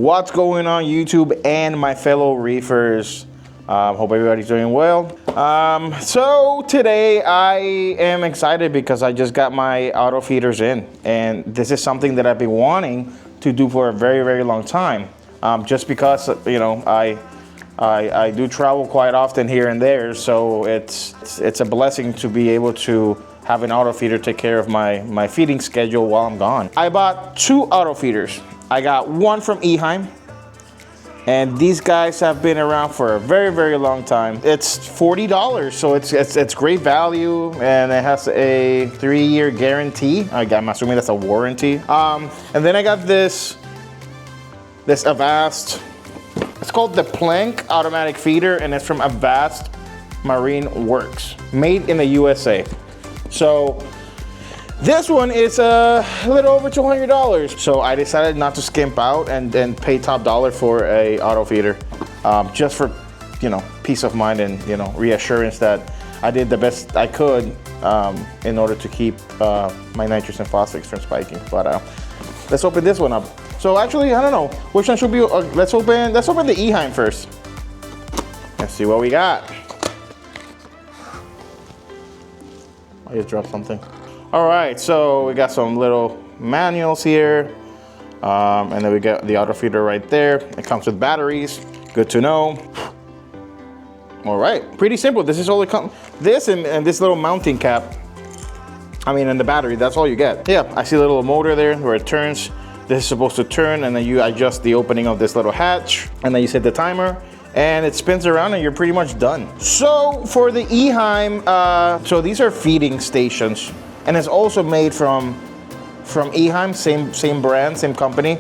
What's going on YouTube and my fellow reefers? Hope everybody's doing well. So today I am excited because I just got my auto feeders in, and this is something that I've been wanting to do for a very, very long time. Just because, you know, I do travel quite often here and there, so it's a blessing to be able to have an auto feeder take care of my feeding schedule while I'm gone. I bought 2 auto feeders. I got one from Eheim, and these guys have been around for a very, very long time. It's $40, so it's great value, and it has a 3-year guarantee. I'm assuming that's a warranty. And then I got this Avast. It's called the Plank Automatic Feeder, and it's from Avast Marine Works, made in the USA. So this one is a little over $200. So I decided not to skimp out and pay top dollar for a auto feeder, just for, you know, peace of mind and, you know, reassurance that I did the best I could in order to keep my nitrates and phosphates from spiking. But let's open this one up. So actually, I don't know which one should be. Let's open the Eheim first. Let's see what we got. I just dropped something. All right, so we got some little manuals here, and then we got the auto feeder right there. It comes with batteries. Good to know. All right, pretty simple. This is all it comes. This and this little mounting cap. I mean, and the battery. That's all you get. Yeah, I see a little motor there where it turns. This is supposed to turn, and then you adjust the opening of this little hatch, and then you set the timer, and it spins around, and you're pretty much done. So for the Eheim, so these are feeding stations, and it's also made from Eheim, same brand, same company.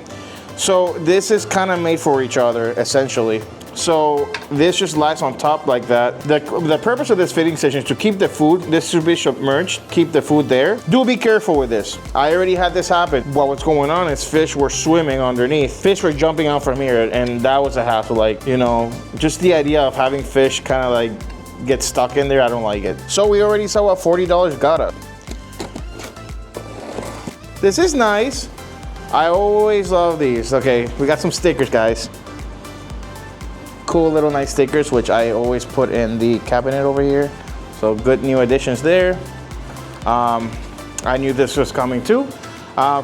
So this is kind of made for each other, essentially. So this just lies on top like that. The purpose of this feeding station is to keep the food, this should be submerged, keep the food there. Do be careful with this. I already had this happen. Well, what's going on is fish were swimming underneath. Fish were jumping out from here, and that was a hassle. Like, you know, just the idea of having fish kind of like get stuck in there, I don't like it. So we already saw what $40 got us. This is nice. I always love these. Okay, we got some stickers, guys. Cool little nice stickers, which I always put in the cabinet over here. So good new additions there. I knew this was coming too.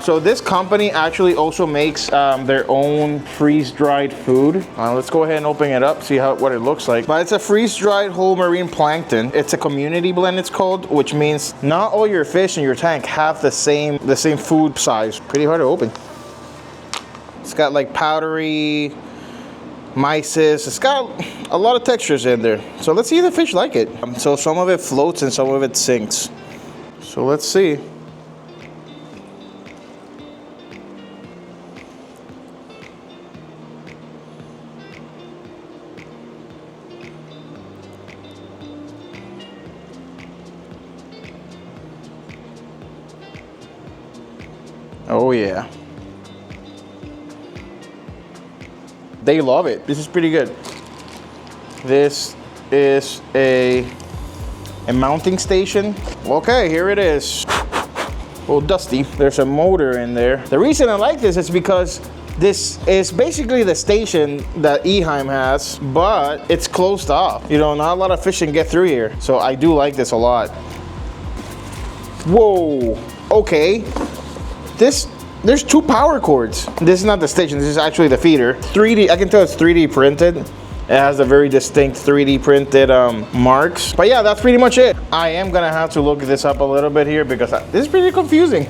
So this company actually also makes their own freeze-dried food. Let's go ahead and open it up, see what it looks like. But it's a freeze-dried whole marine plankton. It's a community blend, it's called, which means not all your fish in your tank have the same food size. Pretty hard to open. It's got like powdery mysis. It's got a lot of textures in there. So let's see if the fish like it. So some of it floats and some of it sinks. So let's see. Oh yeah. They love it. This is pretty good. This is a mounting station. Okay, here it is. A little dusty. There's a motor in there. The reason I like this is because this is basically the station that Eheim has, but it's closed off. You know, not a lot of fish can get through here. So I do like this a lot. Whoa, okay. There's 2 power cords. This is not the station, this is actually the feeder. 3D, I can tell it's 3D printed. It has a very distinct 3D printed marks. But yeah, that's pretty much it. I am gonna have to look this up a little bit here because this is pretty confusing.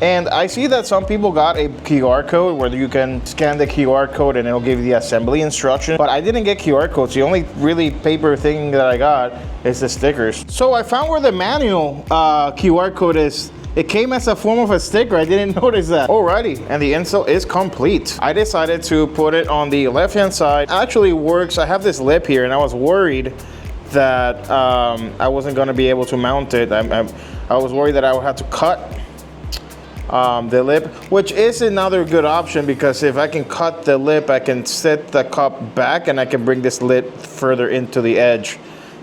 And I see that some people got a QR code where you can scan the QR code and it'll give you the assembly instruction. But I didn't get QR codes. The only really paper thing that I got is the stickers. So I found where the manual QR code is. It came as a form of a sticker. I didn't notice that. Alrighty, and the install is complete. I decided to put it on the left-hand side. It actually works. I have this lip here, and I was worried that I wasn't gonna be able to mount it. I was worried that I would have to cut the lip, which is another good option because if I can cut the lip, I can set the cup back and I can bring this lip further into the edge.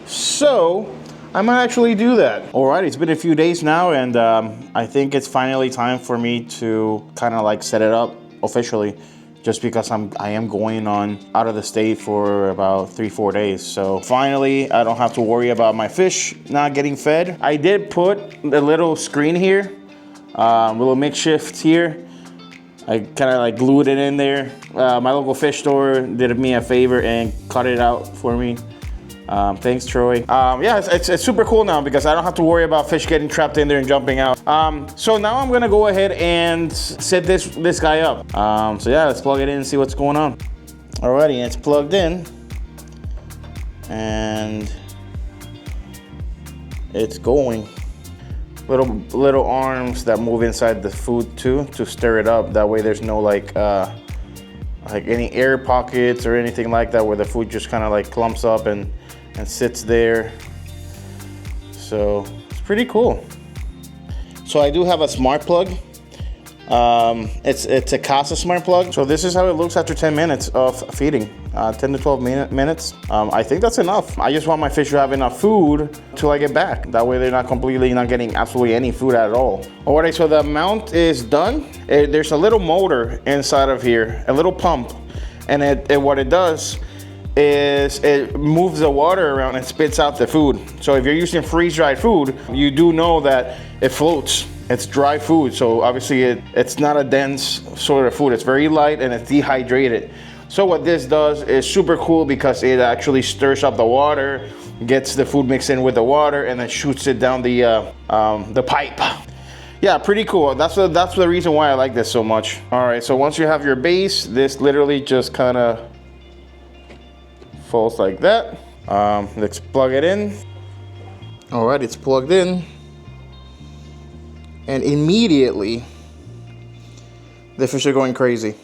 So I might actually do that. All right, it's been a few days now, and I think it's finally time for me to kind of like set it up officially. just because I am going on out of the state for about 3-4 days. So finally, I don't have to worry about my fish not getting fed. I did put a little screen here, little makeshift here. I kind of like glued it in there. My local fish store did me a favor and cut it out for me. Thanks, Troy. Yeah, it's super cool now because I don't have to worry about fish getting trapped in there and jumping out. So now I'm gonna go ahead and set this guy up. So yeah, let's plug it in and see what's going on. Alrighty, it's plugged in. And it's going. Little arms that move inside the food too to stir it up. That way there's no like any air pockets or anything like that where the food just kind of like clumps up and sits there. So it's pretty cool. So I do have a smart plug. It's a Casa smart plug. So this is how it looks after 10 minutes of feeding. 10 to 12 minutes. I think that's enough. I just want my fish to have enough food till I get back. That way they're not getting absolutely any food at all. Alright, so the mount is done. There's a little motor inside of here, a little pump. And what it does is it moves the water around and spits out the food. So if you're using freeze-dried food, you do know that it floats. It's dry food, so obviously it's not a dense sort of food. It's very light and it's dehydrated. So what this does is super cool because it actually stirs up the water, gets the food mixed in with the water, and then shoots it down the pipe. Yeah, pretty cool. That's the reason why I like this so much. All right, so once you have your base, this literally just kind of folds like that. Let's plug it in. All right, it's plugged in. And immediately, the fish are going crazy.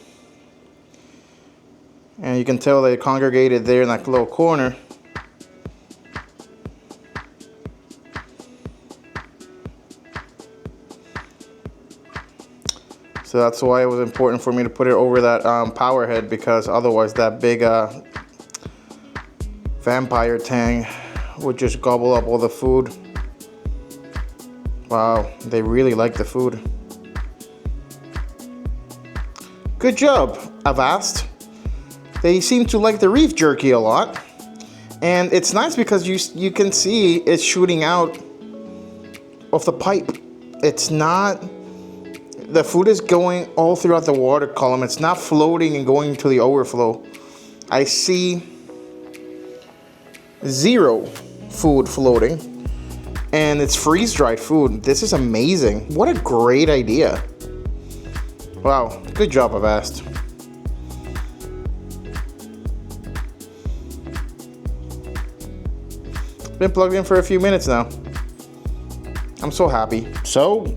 And you can tell they congregated there in that little corner. So that's why it was important for me to put it over that power head, because otherwise that big vampire tang would just gobble up all the food. Wow, they really like the food. Good job, Avast. They seem to like the reef jerky a lot. And it's nice because you can see it's shooting out of the pipe. It's not, the food is going all throughout the water column. It's not floating and going to the overflow. I see 0 food floating. And it's freeze-dried food. This is amazing. What a great idea. Wow, good job, Avast. Been plugged in for a few minutes now. I'm so happy. So,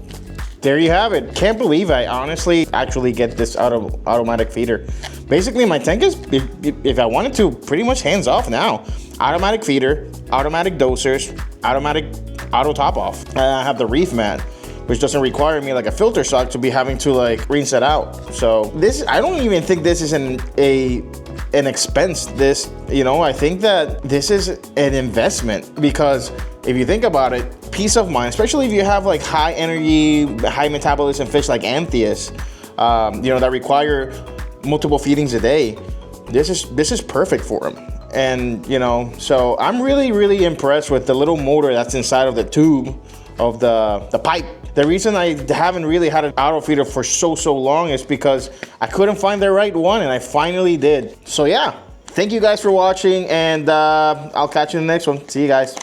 there you have it. Can't believe I honestly actually get this automatic feeder. Basically, my tank is, if I wanted to, pretty much hands off now. Automatic feeder, automatic dosers, automatic auto top off. And I have the reef mat, which doesn't require me like a filter sock to be having to like rinse it out. So this, I don't even think this is an expense. This, you know, I think that this is an investment, because if you think about it, peace of mind, especially if you have like high energy, high metabolism fish like Amphias, you know, that require multiple feedings a day. This is perfect for them. And you know, so I'm really impressed with the little motor that's inside of the tube of the pipe. The reason I haven't really had an auto feeder for so long is because I couldn't find the right one, and I finally did. So yeah, thank you guys for watching, and I'll catch you in the next one. See you guys.